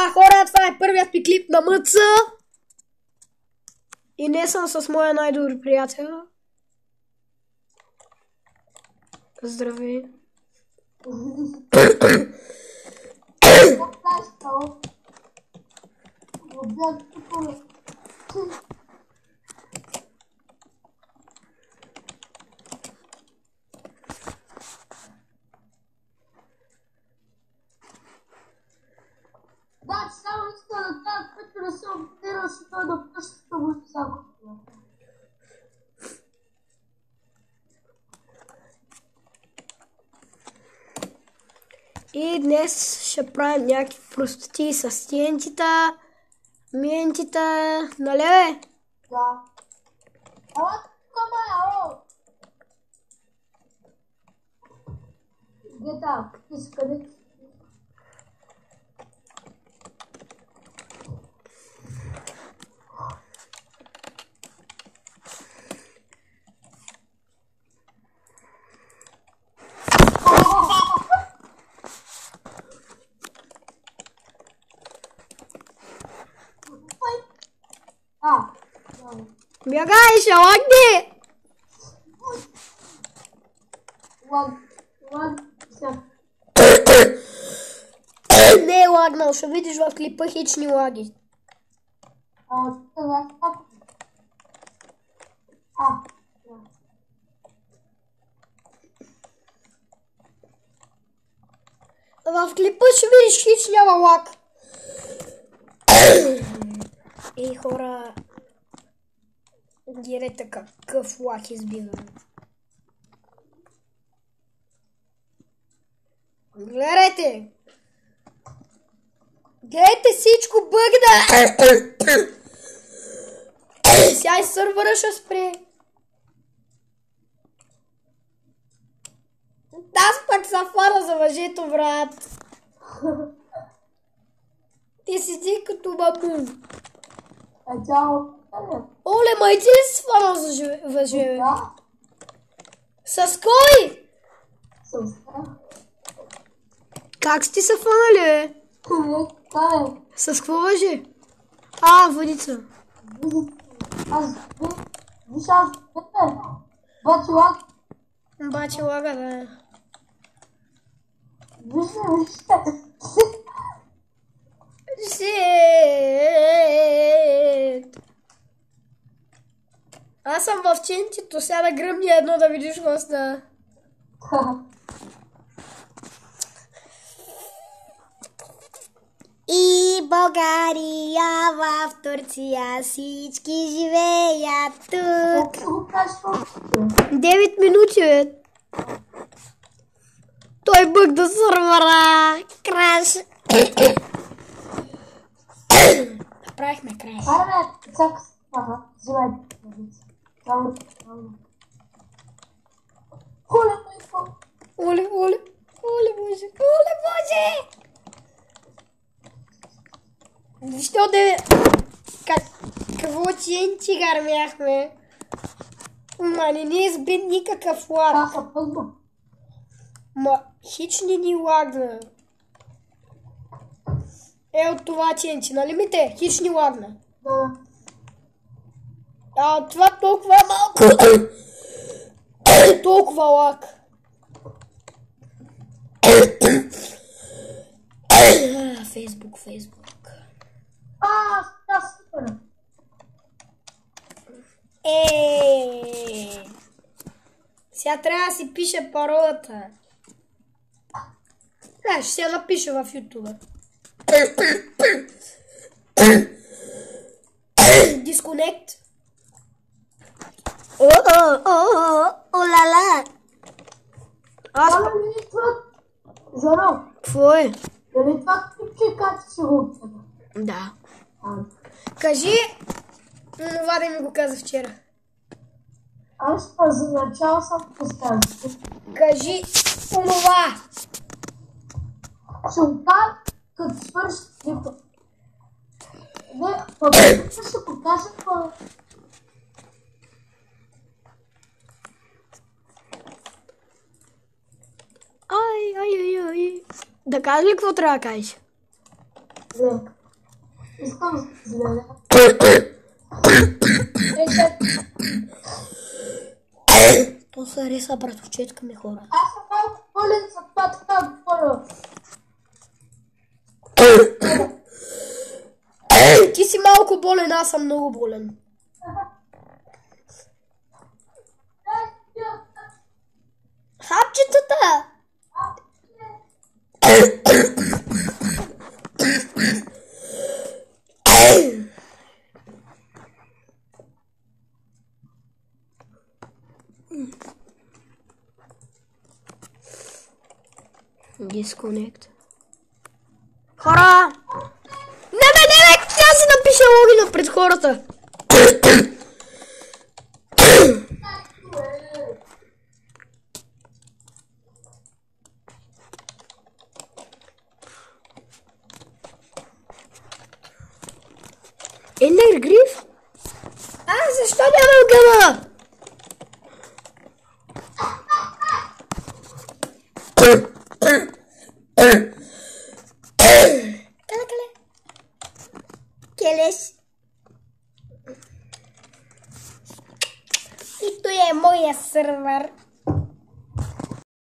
Да, хора, това е първият ми клип на МЦ. И не съм с моя най-добри приятел. Здравей. Да, само иска да кажа, като не се опитираш и той да пуща му всяко. И днес ще правим някакви простоти с тиентита, миентита, нали бе? Да. Ала тук ало! Гета, ти си къде? Бягай, ще лагни! Не е лагнал, ще видиш в клипа хични лаги. В клипа ще видиш хич няма лаг. Ей, хора, гледайте какъв лаг избивам. Гледайте! Гледайте, всичко бъгна! Сега и сървъра ще спре. Аз пък са фана за въжето, брат. Ти си като бабун. Оле, май ти ли си фанал за въже? Да. С кой? С Как сте се фанали, бе? С какво въже? Водица. Виж аз бачи лак. Бачи лага, да. Вижте. Шит. Аз съм в чентито, сега да гръмни едно да видиш какво става. И България в Турция всички живеят тук. 9 минути, бе. Той бъгна сървъра. Краш. Направихме краш. Оле, боже. Защо да... Какво ченчи гармяхме? Ма не ни изби никакъв лаг. Ма хич не ни лагна. От това ченчи, нали ми те? Хич ни лагна. Да. Това толкова е малко. Толкова лаг. Фейсбук. Супер. Сега трябва да си пише паролата. Ще се напиша в YouTube. Disconnect. О-ла-ла. Жоро. Какво е? Дали това клипче как си го обсъда? Да. Кажи това да ми го каза вчера. Аз за начало съм поставил. Кажи онова. Ще го кажа, като свърши клипа. Не, пъпътата ще покажа по... Ай. Да кажа ли какво трябва да кажеш? Зле. Искам зле. То са риса братовчетка ми хора. Аз съм малко болен за това така говоря. Ти си малко болен, аз съм много болен. Хапчетата! Disconnect. Хора! Не, тя си напише логина пред хората. Енергриф? Защо нямам гъма? Кале. Келеш. И той е моя сървър.